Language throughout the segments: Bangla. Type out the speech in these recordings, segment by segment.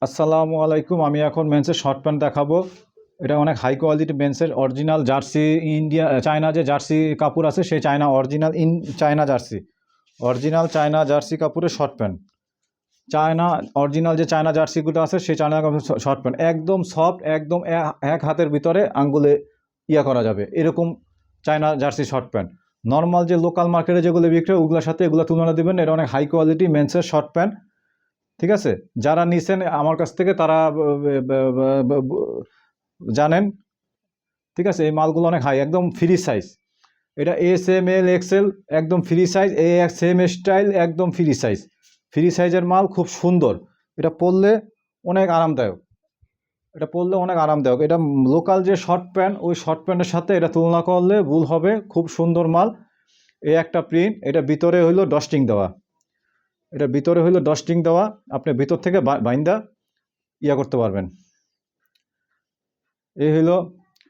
আসসালামু আলাইকুম। আমি এখন মেন্সের শর্ট প্যান্ট দেখাবো। এটা অনেক হাই কোয়ালিটি মেন্সের অরিজিনাল জার্সি ইন্ডিয়া চায়না যে জার্সি কাপড় আছে সেই China original China jersey China jersey কাপড়ের শর্ট প্যান্ট। চায়না অরিজিনাল যে চায়না জার্সিগুলো আছে সেই চায়না শর্ট প্যান্ট একদম সফট, একদম এক হাতের ভিতরে আঙ্গুলে করা যাবে এরকম China jersey short pant. Normal যে লোকাল মার্কেটে যেগুলো বিক্রি হয় ওগুলোর সাথে এগুলো তুলনা দেবেন। এটা অনেক হাই কোয়ালিটি মেন্সের শর্ট প্যান্ট, ঠিক আছে? যারা নিছেন আমার কাছ থেকে তারা জানেন, ঠিক আছে? এই মালগুলো অনেক হাই, একদম ফ্রি সাইজ। এটা এস এম এল এক্সেল একদম ফ্রি সাইজ, এ সেম স্টাইল একদম ফ্রি সাইজ। ফ্রি সাইজের মাল খুব সুন্দর। এটা পরলে অনেক আরামদায়ক, এটা লোকাল যে শর্ট প্যান্ট ওই শর্ট প্যান্টের সাথে এটা তুলনা করলে ভুল হবে। খুব সুন্দর মাল। এই একটা প্রিন্ট, এটা ভিতরে হইলো ডস্টিং দেওয়া, আপনি ভিতর থেকে বাইন্দা করতে পারবেন। এই হইলো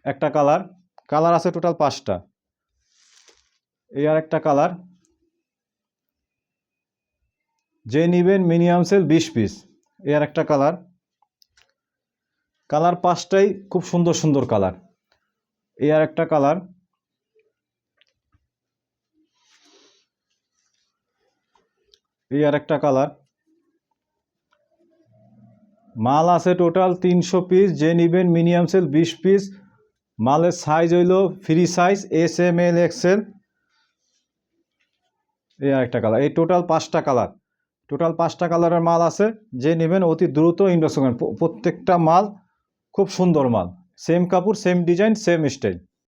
একটা কালার আছে টোটাল 5টা। এই আর একটা কালার, যে নিবেন মিনিমাম সেল 20 পিস। এই আর একটা কালার 5টাই খুব সুন্দর সুন্দর কালার। এই আর একটা কালার, মাল আছে টোটাল 300 পিস। যে নিবেন মিনিমাম সেল 20 পিস। মালের সাইজ হইলো free size S M L XL. এই আর একটা কালার। এই টোটাল 5টা কালারের মাল আছে। যে নেবেন অতি দ্রুত ইনবক্স করবেন। প্রত্যেকটা মাল খুব সুন্দর মাল, সেম কাপড়, সেম ডিজাইন, সেম স্টাইল।